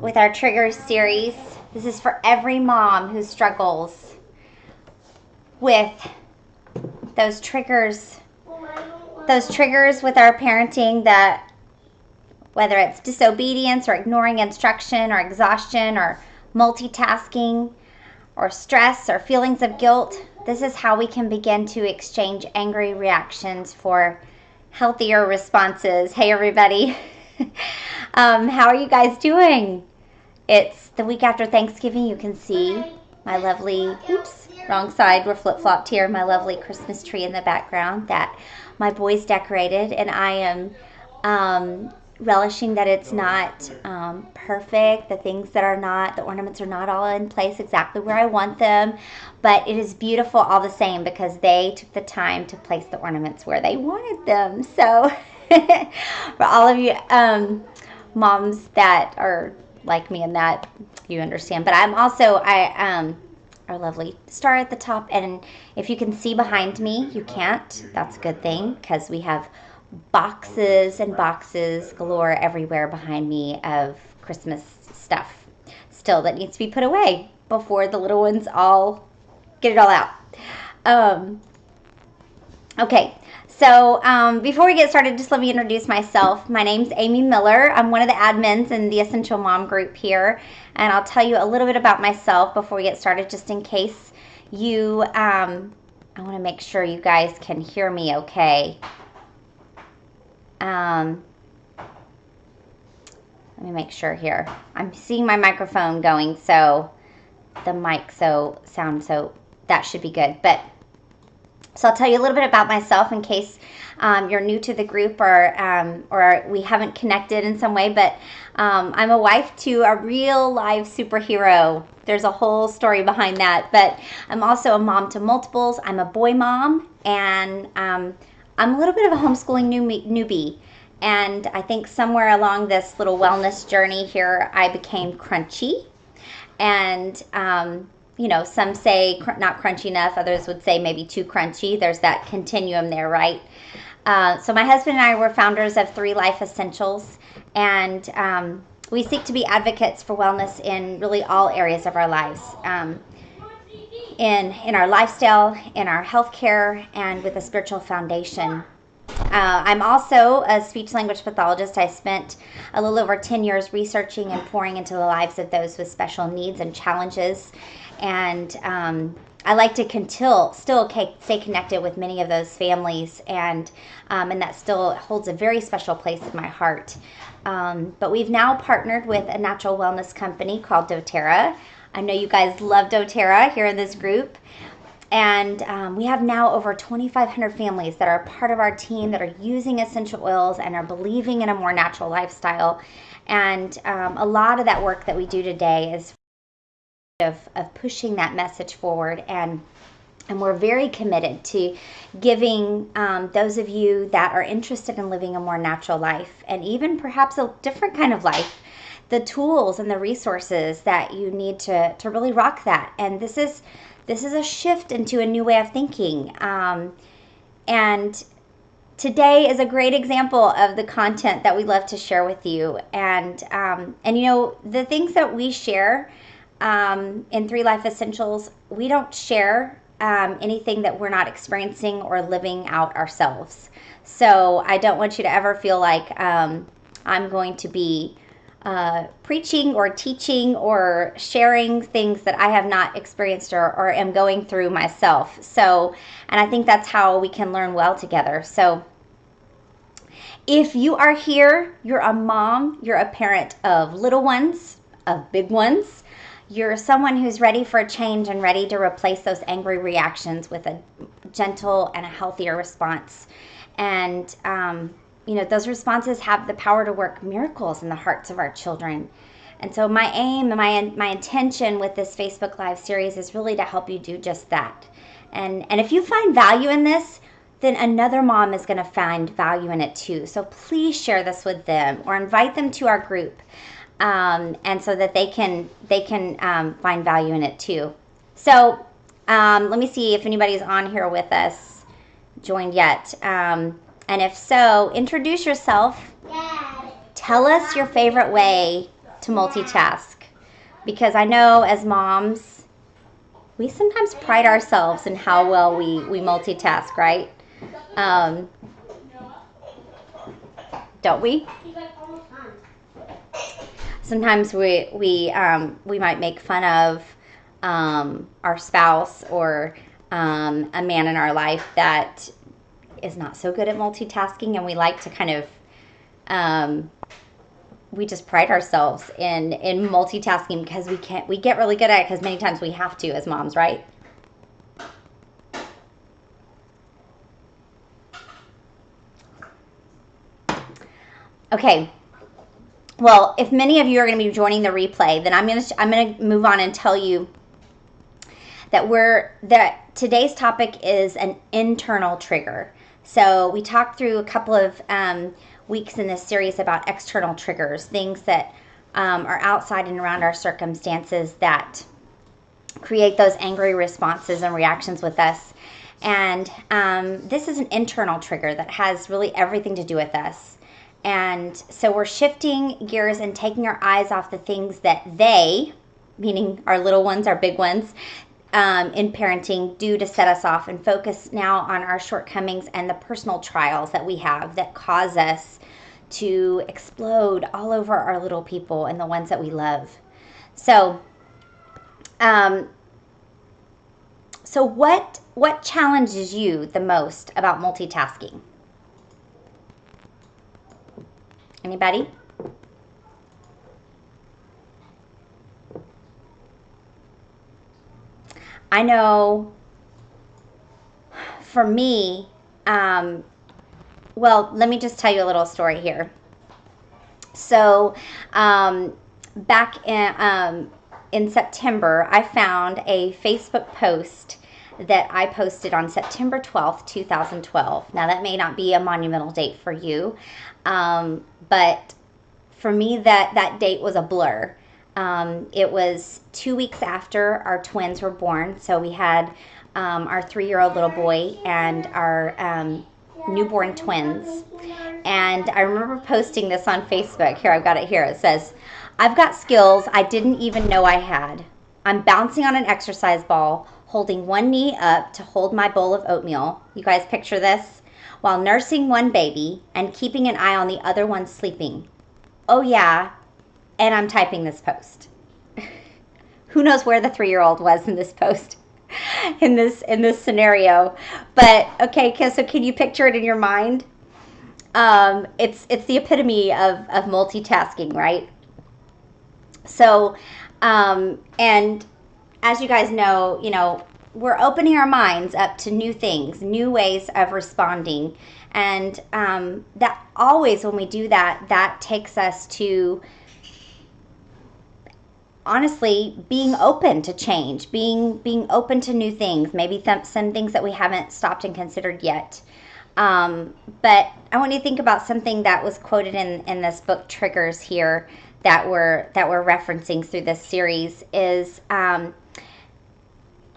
with our triggers series. This is for every mom who struggles with those triggers with our parenting, that whether it's disobedience or ignoring instruction or exhaustion or multitasking or stress or feelings of guilt. This is how we can begin to exchange angry reactions for healthier responses. Hey everybody. How are you guys doing? It's the week after Thanksgiving. You can see my lovely, oops, wrong side, we're flip-flopped here, my lovely Christmas tree in the background that my boys decorated, and I am relishing that it's not perfect. The ornaments are not all in place exactly where I want them, but it is beautiful all the same because they took the time to place the ornaments where they wanted them. So for all of you moms that are like me in that, you understand. But I'm also, our lovely star at the top, and if you can see behind me, you can't. That's a good thing because we have boxes and boxes galore everywhere behind me of Christmas stuff still that needs to be put away before the little ones all get it all out. Okay, so before we get started, just let me introduce myself. My name's Amy Miller. I'm one of the admins in the Essential Mom group here, and I'll tell you a little bit about myself before we get started, just in case you, I want to make sure you guys can hear me okay. Let me make sure here. I'm seeing my microphone going, so the mic sound, so that should be good. But so I'll tell you a little bit about myself in case you're new to the group or we haven't connected in some way. But I'm a wife to a real live superhero. There's a whole story behind that. But I'm also a mom to multiples. I'm a boy mom, and I'm a little bit of a homeschooling newbie. And I think somewhere along this little wellness journey here, I became crunchy. And you know, some say not crunchy enough. Others would say maybe too crunchy. There's that continuum there, right? So my husband and I were founders of 3 Life Essentials, and we seek to be advocates for wellness in really all areas of our lives, in our lifestyle, in our healthcare, and with a spiritual foundation. I'm also a speech-language pathologist. I spent a little over 10 years researching and pouring into the lives of those with special needs and challenges. And I like to still stay connected with many of those families, and that still holds a very special place in my heart. But we've now partnered with a natural wellness company called doTERRA. I know you guys love doTERRA here in this group. And we have now over 2,500 families that are part of our team that are using essential oils and are believing in a more natural lifestyle. And a lot of that work that we do today is of pushing that message forward. And we're very committed to giving those of you that are interested in living a more natural life, and even perhaps a different kind of life, the tools and the resources that you need to really rock that. And this is a shift into a new way of thinking. And today is a great example of the content that we love to share with you. And you know, the things that we share in 3 Life Essentials, we don't share anything that we're not experiencing or living out ourselves. So I don't want you to ever feel like I'm going to be preaching or teaching or sharing things that I have not experienced or am going through myself. So, and I think that's how we can learn well together. So if you are here, you're a mom, you're a parent of little ones, of big ones, you're someone who's ready for a change and ready to replace those angry reactions with a gentle and a healthier response. And you know, those responses have the power to work miracles in the hearts of our children. And so my aim and my intention with this Facebook Live series is really to help you do just that. And if you find value in this, then another mom is going to find value in it too. So please share this with them or invite them to our group, and so that they can find value in it too. So let me see if anybody's on here with us, joined yet. And if so, introduce yourself. Dad. Tell us your favorite way to multitask, because I know as moms, we sometimes pride ourselves in how well we multitask, right? Don't we? Sometimes we might make fun of our spouse or a man in our life that is not so good at multitasking, and we like to kind of we just pride ourselves in multitasking because we get really good at it because many times we have to as moms, right? Okay. Well, if many of you are going to be joining the replay, then I'm going to move on and tell you that today's topic is an internal trigger. So we talked through a couple of weeks in this series about external triggers, things that are outside and around our circumstances that create those angry responses and reactions with us. And this is an internal trigger that has really everything to do with us. And so we're shifting gears and taking our eyes off the things that they, meaning our little ones, our big ones, in parenting, do to set us off, and focus now on our shortcomings and the personal trials that we have that cause us to explode all over our little people and the ones that we love. So, what challenges you the most about multitasking? Anybody? I know for me, well, let me just tell you a little story here. So back in September, I found a Facebook post that I posted on September 12th, 2012. Now, that may not be a monumental date for you, but for me, that date was a blur. It was 2 weeks after our twins were born. So we had our 3-year-old little boy and our newborn twins. And I remember posting this on Facebook. Here, I've got it here. It says, "I've got skills I didn't even know I had. I'm bouncing on an exercise ball, holding one knee up to hold my bowl of oatmeal." You guys picture this? "While nursing one baby and keeping an eye on the other one sleeping. Oh yeah, and I'm typing this post." Who knows where the 3-year-old was in this post, in this scenario? But okay, so can you picture it in your mind? It's the epitome of multitasking, right? So, and as you guys know, we're opening our minds up to new things, new ways of responding, and that always, when we do that, that takes us to, honestly, being open to change, being open to new things, maybe some things that we haven't stopped and considered yet. But I want you to think about something that was quoted in this book, Triggers, here, that we're referencing through this series. Is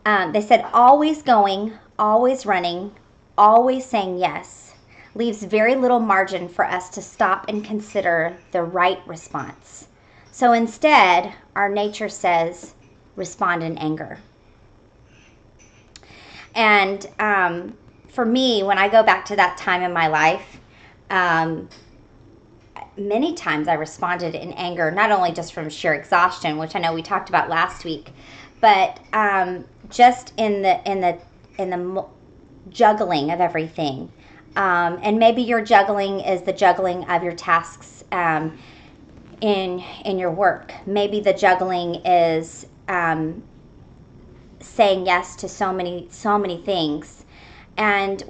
they said, "Always going, always running, always saying yes leaves very little margin for us to stop and consider the right response. So instead, our nature says, respond in anger." And for me, when I go back to that time in my life, many times I responded in anger, not only just from sheer exhaustion, which I know we talked about last week, but just in the juggling of everything. And maybe your juggling is the juggling of your tasks in your work. Maybe the juggling is saying yes to so many things. And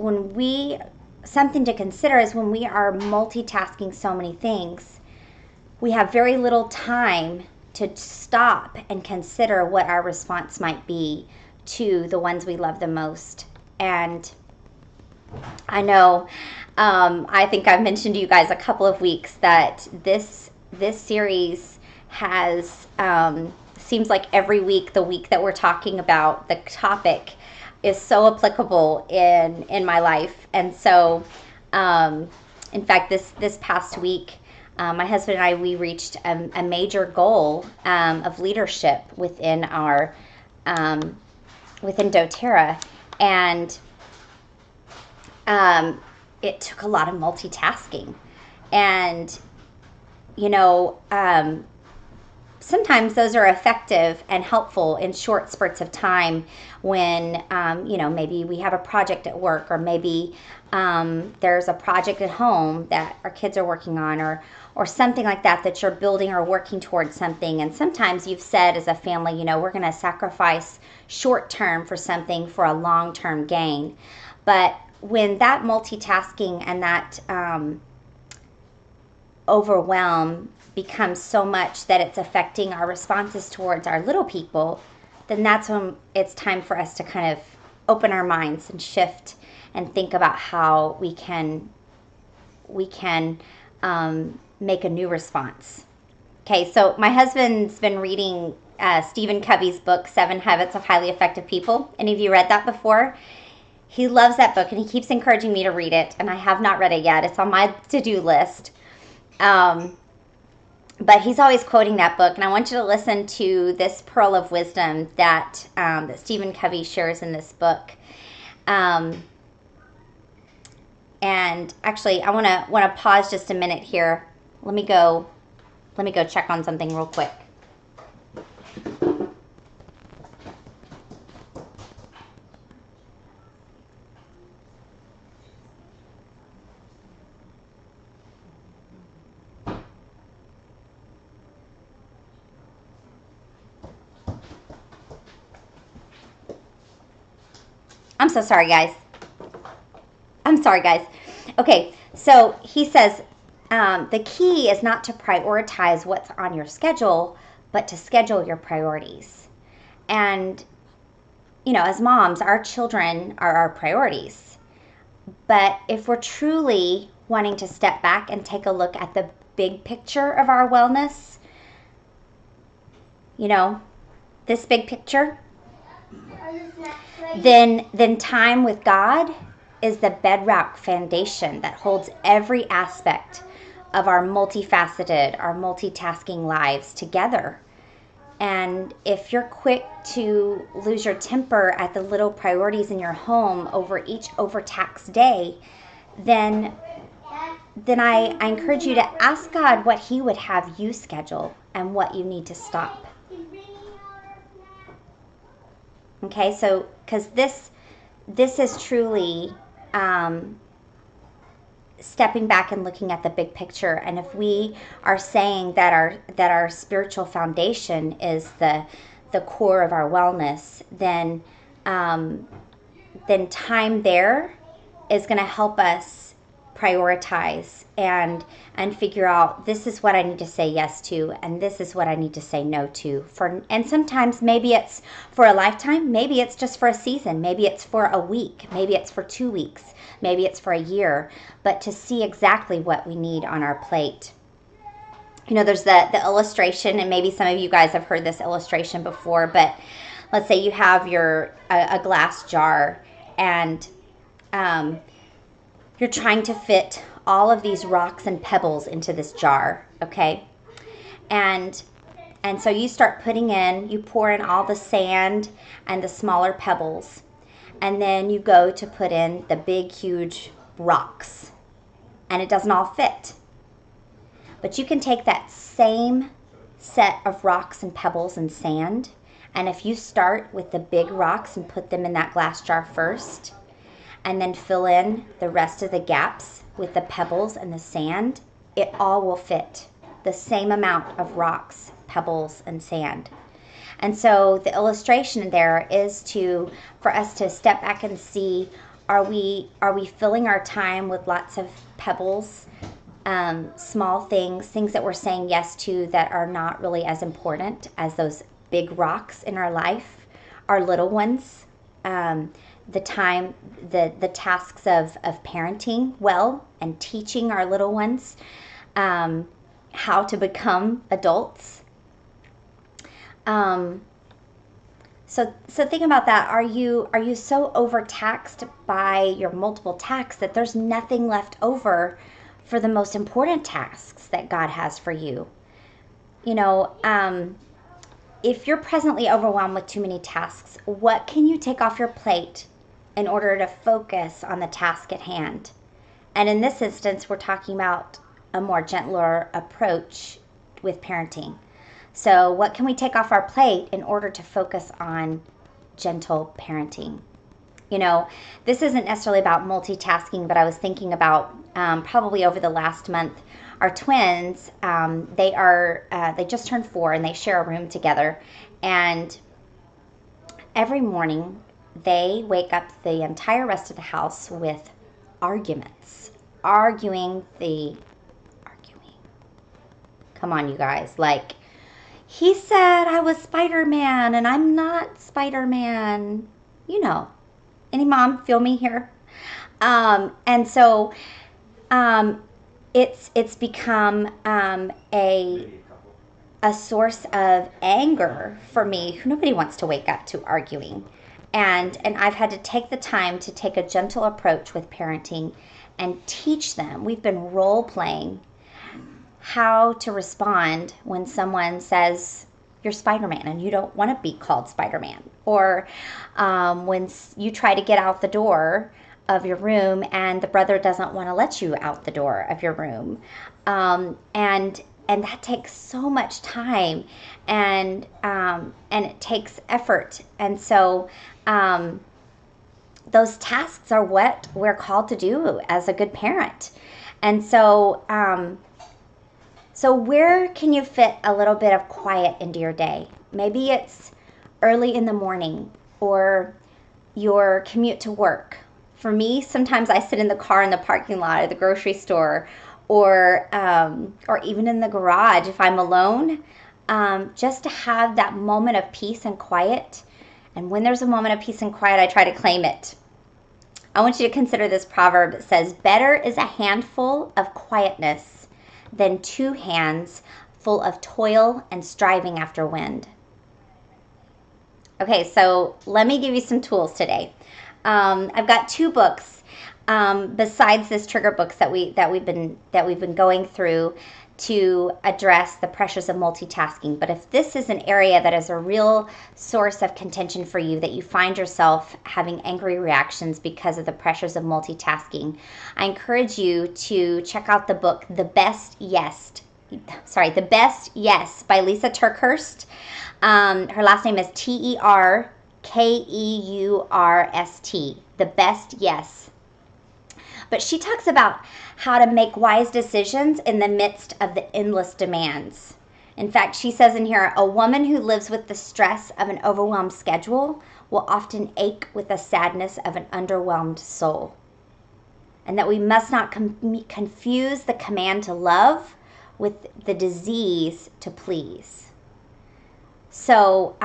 something to consider is when we are multitasking so many things, we have very little time to stop and consider what our response might be to the ones we love the most. And I know, I think I've mentioned to you guys a couple of weeks that this series has, seems like every week, the week that we're talking about the topic is so applicable in my life. And so, in fact, this past week, My husband and I, we reached a major goal of leadership within our within doTERRA, and it took a lot of multitasking. And sometimes those are effective and helpful in short spurts of time when, maybe we have a project at work, or maybe there's a project at home that our kids are working on, or something like that you're building or working towards something. And sometimes you've said as a family, we're going to sacrifice short term for something for a long term gain. But when that multitasking and that overwhelm becomes so much that it's affecting our responses towards our little people, then that's when it's time for us to kind of open our minds and shift and think about how we can make a new response. Okay, so my husband's been reading Stephen Covey's book, 7 Habits of Highly Effective People. Any of you read that before? He loves that book, and he keeps encouraging me to read it, and I have not read it yet. It's on my to-do list. But he's always quoting that book, and I want you to listen to this pearl of wisdom that Stephen Covey shares in this book. And actually, I want to pause just a minute here. Let me go check on something real quick. I'm so sorry, guys. Okay, so he says, the key is not to prioritize what's on your schedule, but to schedule your priorities. And, as moms, our children are our priorities. But if we're truly wanting to step back and take a look at the big picture of our wellness, this big picture, then time with God is the bedrock foundation that holds every aspect of our multifaceted, our multitasking lives together. And if you're quick to lose your temper at the little priorities in your home over each overtaxed day, then I encourage you to ask God what He would have you schedule and what you need to stop. Okay, so because this is truly stepping back and looking at the big picture. And if we are saying that our spiritual foundation is the core of our wellness, then time there is going to help us prioritize and figure out, this is what I need to say yes to, and this is what I need to say no to. And sometimes maybe it's for a lifetime, maybe it's just for a season, maybe it's for a week, maybe it's for 2 weeks, maybe it's for a year, but to see exactly what we need on our plate. There's the illustration, and maybe some of you guys have heard this illustration before, but let's say you have a glass jar, and you're trying to fit all of these rocks and pebbles into this jar, okay? And so you start you pour in all the sand and the smaller pebbles, and then you go to put in the big, huge rocks, and it doesn't all fit. But you can take that same set of rocks and pebbles and sand, and if you start with the big rocks and put them in that glass jar first, and then fill in the rest of the gaps with the pebbles and the sand, it all will fit. The same amount of rocks, pebbles, and sand. And so the illustration there is for us to step back and see, are we filling our time with lots of pebbles, small things that we're saying yes to that are not really as important as those big rocks in our life, our little ones, the tasks of parenting well and teaching our little ones how to become adults. So think about that. Are you so overtaxed by your multiple tasks that there's nothing left over for the most important tasks that God has for you. You know, if you're presently overwhelmed with too many tasks, what can you take off your plate in order to focus on the task at hand? And in this instance, we're talking about a more gentler approach with parenting. So what can we take off our plate in order to focus on gentle parenting? You know, this isn't necessarily about multitasking, but I was thinking about probably over the last month, our twins, they just turned 4 and they share a room together. And every morning they wake up the entire rest of the house with arguments, arguing. Come on, you guys. Like, he said I was Spider-Man and I'm not Spider-Man. You know, any mom feel me here? And so it's become a source of anger for me. Nobody wants to wake up to arguing. And I've had to take the time to take a gentle approach with parenting and teach them. We've been role playing how to respond when someone says you're Spider-Man and you don't want to be called Spider-Man, or when you try to get out the door of your room and the brother doesn't want to let you out the door of your room, and that takes so much time, and it takes effort, and so those tasks are what we're called to do as a good parent. And so so where can you fit a little bit of quiet into your day? Maybe it's early in the morning or your commute to work. For me, sometimes I sit in the car in the parking lot at the grocery store, or even in the garage if I'm alone, just to have that moment of peace and quiet. And when there's a moment of peace and quiet, I try to claim it. I want you to consider this proverb. It says, "Better is a handful of quietness than 2 hands full of toil and striving after wind." Okay, so let me give you some tools today. I've got 2 books besides this trigger books that we've been going through to address the pressures of multitasking. But if this is an area that is a real source of contention for you, that you find yourself having angry reactions because of the pressures of multitasking, I encourage you to check out the book, The Best Yes by Lisa TerKeurst. Her last name is Terkeurst. The Best Yes. But she talks about how to make wise decisions in the midst of the endless demands. In fact, she says in here, a woman who lives with the stress of an overwhelmed schedule will often ache with the sadness of an underwhelmed soul. And that we must not confuse the command to love with the disease to please. So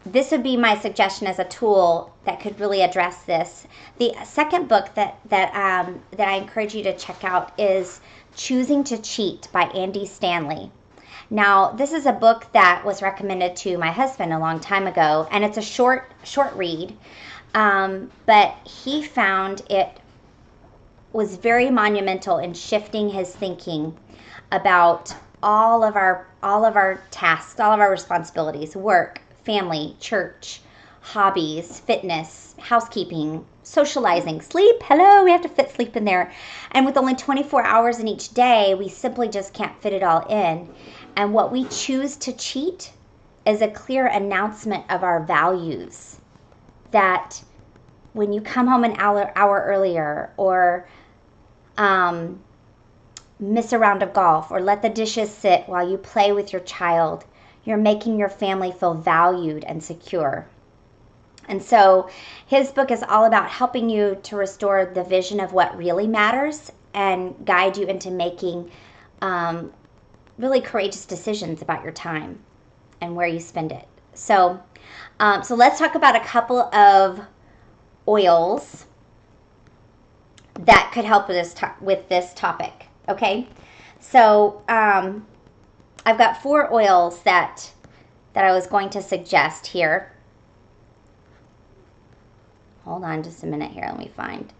this would be my suggestion as a tool that could really address this. The second book that I encourage you to check out is Choosing to Cheat by Andy Stanley. Now, this is a book that was recommended to my husband a long time ago, and it's a short read, but he found it was very monumental in shifting his thinking about all of our tasks, all of our responsibilities: work, family, church, hobbies, fitness, housekeeping, socializing, sleep. Hello, we have to fit sleep in there. And with only 24 hours in each day, we simply just can't fit it all in. And what we choose to cheat is a clear announcement of our values. That when you come home an hour earlier, or miss a round of golf, or let the dishes sit while you play with your child, you're making your family feel valued and secure. And so his book is all about helping you to restore the vision of what really matters and guide you into making really courageous decisions about your time and where you spend it. So let's talk about a couple of oils that could help with this topic. Okay, so I've got 4 oils that I was going to suggest here. Hold on just a minute here. Let me find.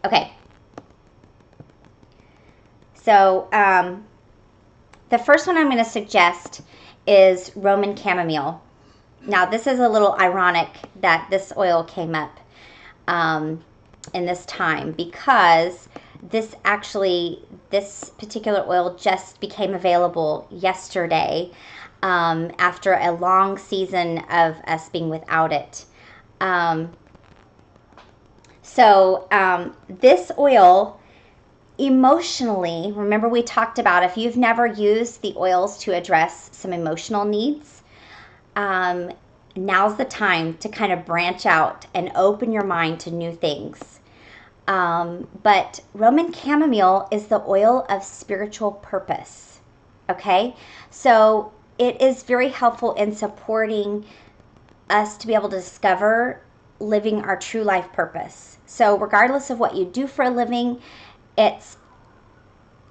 Okay. So the first one I'm going to suggest is Roman chamomile. Now, this is a little ironic that this oil came up in this time, because this particular oil just became available yesterday after a long season of us being without it. This oil, emotionally, remember we talked about if you've never used the oils to address some emotional needs, now's the time to kind of branch out and open your mind to new things. But Roman chamomile is the oil of spiritual purpose. Okay, so it is very helpful in supporting us to be able to discover living our true life purpose. So regardless of what you do for a living, it's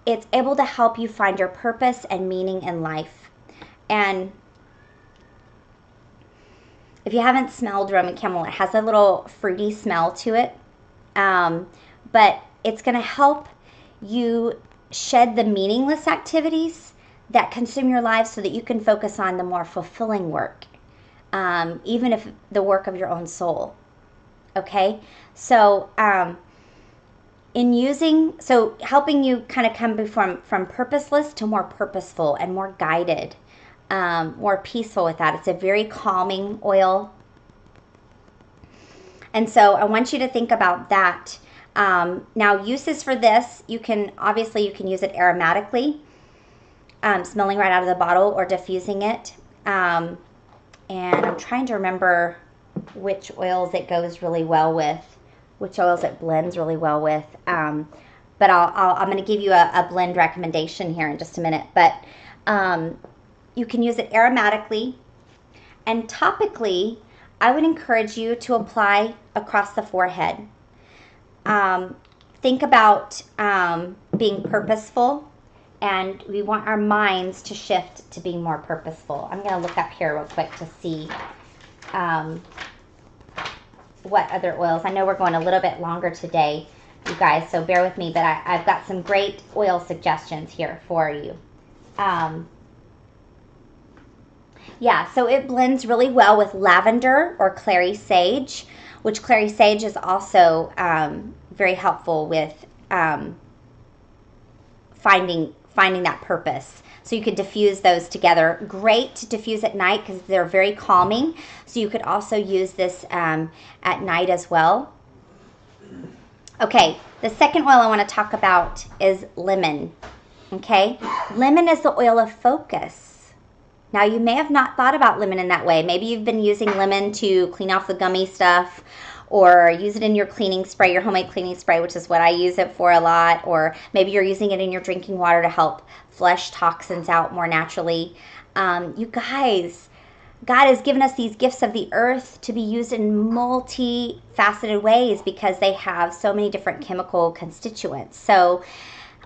able to help you find your purpose and meaning in life. And if you haven't smelled Roman chamomile, it has a little fruity smell to it. But it's going to help you shed the meaningless activities that consume your life so that you can focus on the more fulfilling work, even if the work of your own soul. Okay? So, helping you kind of come from purposeless to more purposeful and more guided, more peaceful with that. It's a very calming oil. And so I want you to think about that. Now, uses for this, you can use it aromatically, smelling right out of the bottle, or diffusing it. And I'm trying to remember which oils it goes really well with, which oils it blends really well with. But I'm going to give you a blend recommendation here in just a minute. But you can use it aromatically, and topically, I would encourage you to apply across the forehead. Think about being purposeful, and we want our minds to shift to being more purposeful. I'm going to look up here real quick to see what other oils. I know we're going a little bit longer today, you guys, so bear with me, but I've got some great oil suggestions here for you. Yeah, so it blends really well with lavender or clary sage, which clary sage is also very helpful with finding that purpose. So you could diffuse those together. Great to diffuse at night because they're very calming. So you could also use this at night as well. Okay, the second oil I want to talk about is lemon. Okay, lemon is the oil of focus. Now, you may have not thought about lemon in that way. Maybe you've been using lemon to clean off the gummy stuff, or use it in your cleaning spray, your homemade cleaning spray, which is what I use it for a lot. Or maybe you're using it in your drinking water to help flush toxins out more naturally. You guys, God has given us these gifts of the earth to be used in multifaceted ways because they have so many different chemical constituents. So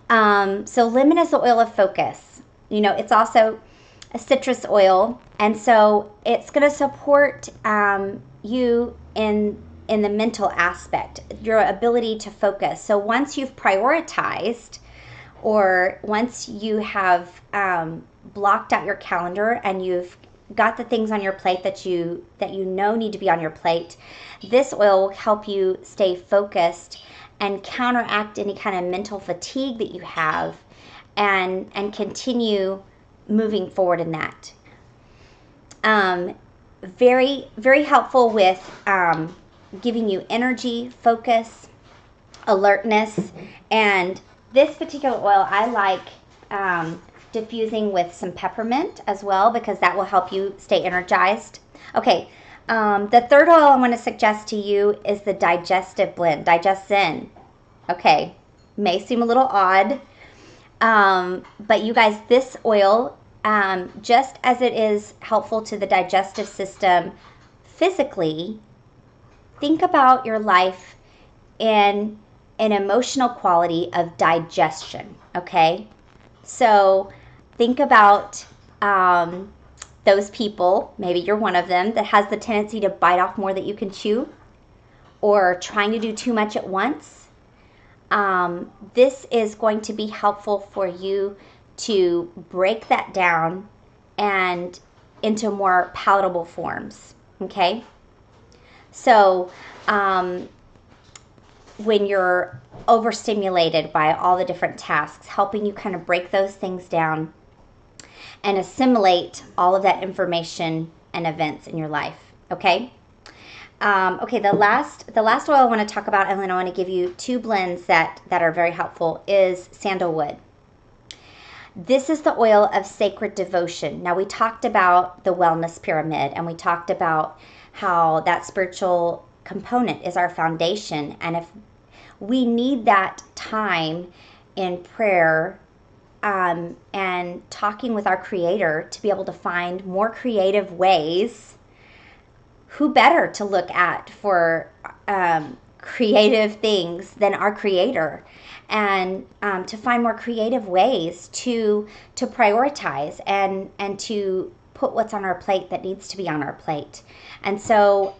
lemon is the oil of focus. You know, it's also a citrus oil, and so it's going to support you in the mental aspect, your ability to focus. So once you've prioritized, or once you have blocked out your calendar and you've got the things on your plate that you know need to be on your plate, this oil will help you stay focused and counteract any kind of mental fatigue that you have, and continue moving forward in that. Very, very helpful with giving you energy, focus, alertness. And this particular oil I like diffusing with some peppermint as well, because that will help you stay energized. Okay, the third oil I want to suggest to you is the digestive blend, Digestion. Okay, may seem a little odd, but you guys, this oil, just as it is helpful to the digestive system physically, think about your life in an emotional quality of digestion, okay? So think about those people, maybe you're one of them, that has the tendency to bite off more than you can chew, or trying to do too much at once. this is going to be helpful for you to break that down and into more palatable forms. Okay? So, when you're overstimulated by all the different tasks, helping you kind of break those things down and assimilate all of that information and events in your life. Okay? Okay, the last oil I want to talk about, and then I want to give you two blends that are very helpful, is sandalwood. This is the oil of sacred devotion. Now, we talked about the wellness pyramid, and we talked about how that spiritual component is our foundation. And if we need that time in prayer and talking with our Creator to be able to find more creative ways, who better to look at for creative things than our Creator, and to find more creative ways to prioritize and to put what's on our plate that needs to be on our plate. And so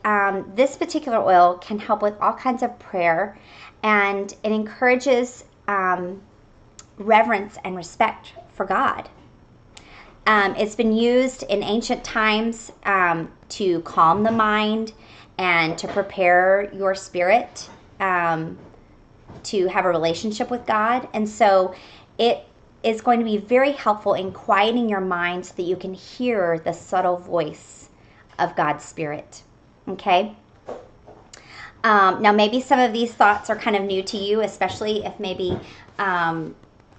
this particular oil can help with all kinds of prayer, and it encourages reverence and respect for God. It's been used in ancient times to calm the mind and to prepare your spirit to have a relationship with God. And so it is going to be very helpful in quieting your mind so that you can hear the subtle voice of God's Spirit. Okay? Now, maybe some of these thoughts are kind of new to you, especially if maybe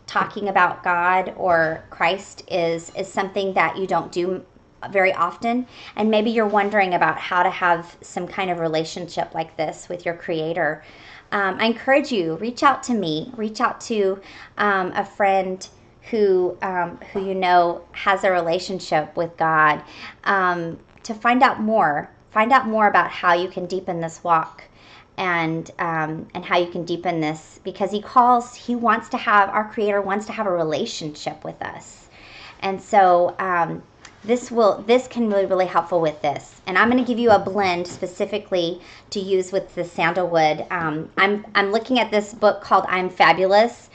talking about God or Christ is something that you don't do very often, and maybe you're wondering about how to have some kind of relationship like this with your Creator. I encourage you, reach out to me, reach out to a friend who you know has a relationship with God, to find out more about how you can deepen this walk, and how you can deepen this, because our Creator wants to have a relationship with us. And so this can really helpful with this. And I'm going to give you a blend specifically to use with the sandalwood. I'm looking at this book called I'm Fabulous.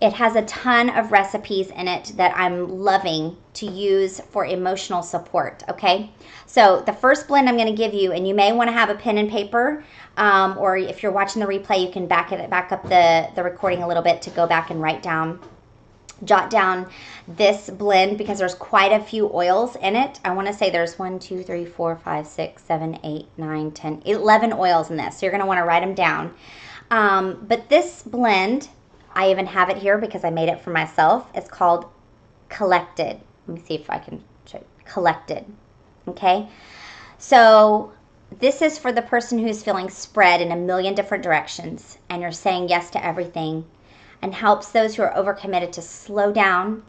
It has a ton of recipes in it that I'm loving to use for emotional support, okay? So the first blend I'm going to give you, and you may want to have a pen and paper, or if you're watching the replay, you can back up the recording a little bit to go back and jot down this blend, because there's quite a few oils in it. I want to say there's 1, 2, 3, 4, 5, 6, 7, 8, 9, 10, 11 oils in this. So you're going to want to write them down. But this blend, I even have it here because I made it for myself. It's called Collected. Let me see if I can show you. Collected. Okay? So this is for the person who's feeling spread in a million different directions, and you're saying yes to everything, and helps those who are overcommitted to slow down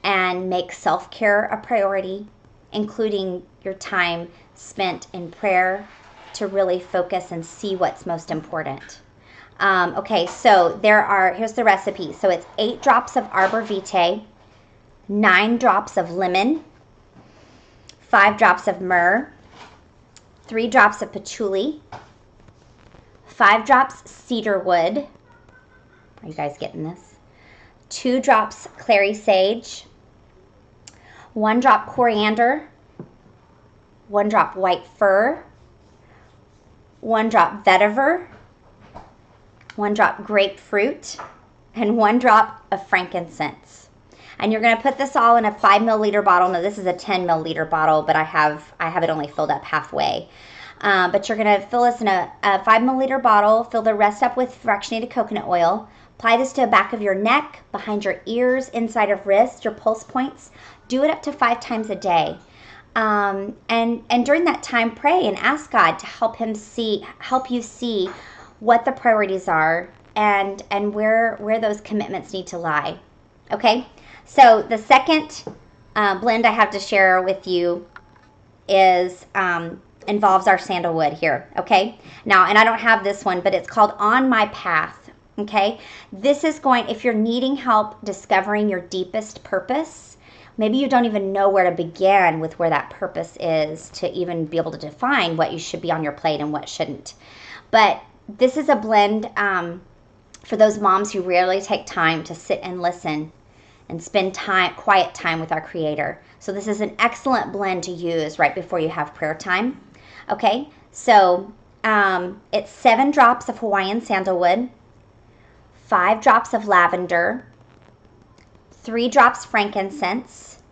and make self-care a priority, including your time spent in prayer to really focus and see what's most important. Okay, so here's the recipe. So it's 8 drops of arbor vitae, 9 drops of lemon, 5 drops of myrrh, 3 drops of patchouli, 5 drops cedar wood. Are you guys getting this? 2 drops clary sage, 1 drop coriander, 1 drop white fir, 1 drop vetiver, 1 drop grapefruit, and 1 drop of frankincense. And you're going to put this all in a 5 milliliter bottle. Now this is a 10 milliliter bottle, but I have it only filled up halfway. But you're going to fill this in a 5 milliliter bottle, fill the rest up with fractionated coconut oil. Apply this to the back of your neck, behind your ears, inside of wrists, your pulse points. Do it up to 5 times a day. And during that time, pray and ask God to help you see what the priorities are and where those commitments need to lie. Okay? So the second blend I have to share with you involves our sandalwood here. Okay? Now, and I don't have this one, but it's called On My Path. Okay? This is if you're needing help discovering your deepest purpose, maybe you don't even know where to begin with where that purpose is to even be able to define what you should be on your plate and what shouldn't. But this is a blend for those moms who rarely take time to sit and listen and spend quiet time with our Creator. So this is an excellent blend to use right before you have prayer time. Okay, so it's 7 drops of Hawaiian sandalwood, 5 drops of lavender, 3 drops frankincense,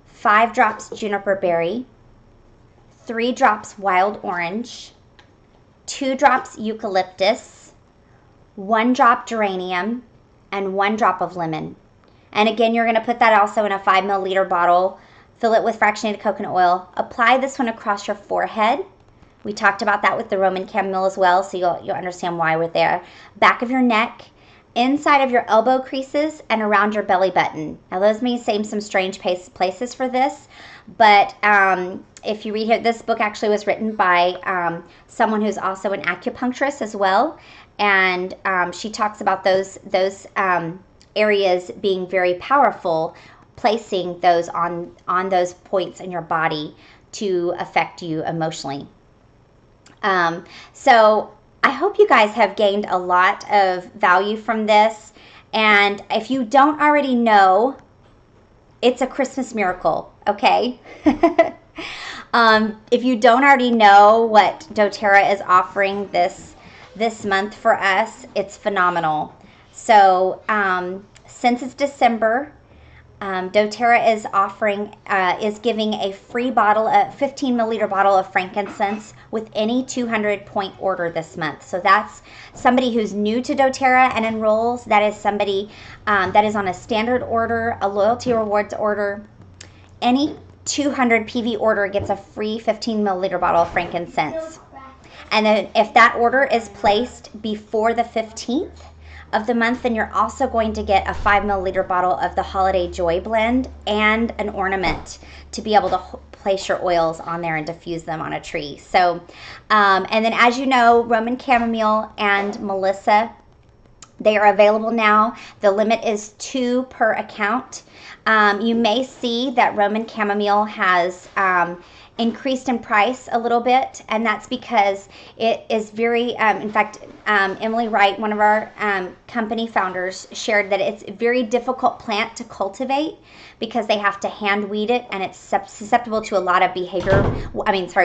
5 drops juniper berry, 3 drops wild orange, 2 drops eucalyptus, 1 drop geranium, and 1 drop of lemon. And again, you're going to put that also in a 5 milliliter bottle, fill it with fractionated coconut oil, apply this one across your forehead. We talked about that with the Roman chamomile as well, so you'll understand why we're there. Back of your neck, inside of your elbow creases, and around your belly button. Now those may seem some strange places for this, but if you read here, this book actually was written by someone who's also an acupuncturist as well, and she talks about those areas being very powerful, placing those on those points in your body to affect you emotionally. So I hope you guys have gained a lot of value from this. And if you don't already know, it's a Christmas miracle, okay? If you don't already know what doTERRA is offering this month for us, it's phenomenal. So since it's December, doTERRA is offering, is giving a free bottle, a 15 milliliter bottle of frankincense with any 200 point order this month. So that's somebody who's new to doTERRA and enrolls. That is somebody that is on a standard order, a loyalty rewards order. Any 200 PV order gets a free 15 milliliter bottle of frankincense. And then if that order is placed before the 15th of the month, then you're also going to get a 5 milliliter bottle of the Holiday Joy blend and an ornament to be able to place your oils on there and diffuse them on a tree. So, and then as you know, Roman chamomile and Melissa, they are available now. The limit is 2 per account. You may see that Roman chamomile has increased in price a little bit, and that's because it is very, in fact, Emily Wright, one of our company founders, shared that it's a very difficult plant to cultivate because they have to hand weed it, and it's susceptible to a lot of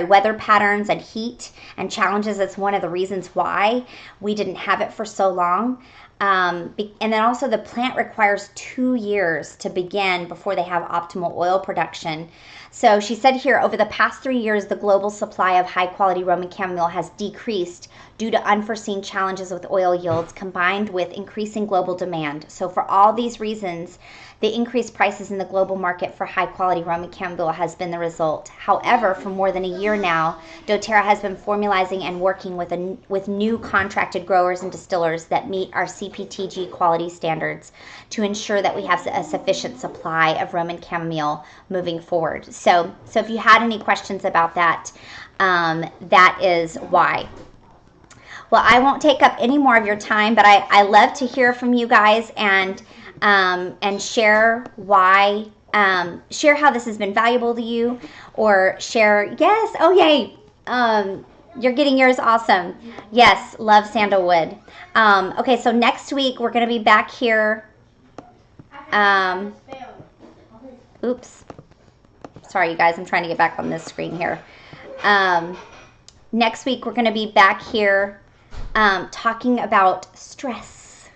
weather patterns and heat and challenges. It's one of the reasons why we didn't have it for so long. And then also the plant requires 2 years to begin before they have optimal oil production. So she said here, over the past 3 years, the global supply of high-quality Roman chamomile has decreased due to unforeseen challenges with oil yields combined with increasing global demand. So for all these reasons, the increased prices in the global market for high-quality Roman chamomile has been the result. However, for more than a year now, doTERRA has been formulating and working with new contracted growers and distillers that meet our CPTG quality standards to ensure that we have a sufficient supply of Roman chamomile moving forward. So if you had any questions about that, that is why. Well, I won't take up any more of your time, but I love to hear from you guys and share why, share how this has been valuable to you, or share, yes, oh yay, you're getting yours, awesome. Yes, love sandalwood. Okay, so next week we're going to be back here. Oops. Sorry, you guys, I'm trying to get back on this screen here. Next week we're going to be back here talking about stress.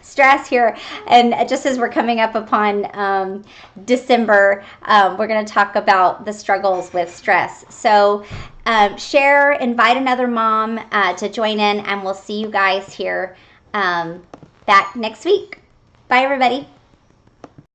Stress here, and just as we're coming up upon December, we're going to talk about the struggles with stress. So share, invite another mom to join in, and we'll see you guys here back next week. Bye, everybody.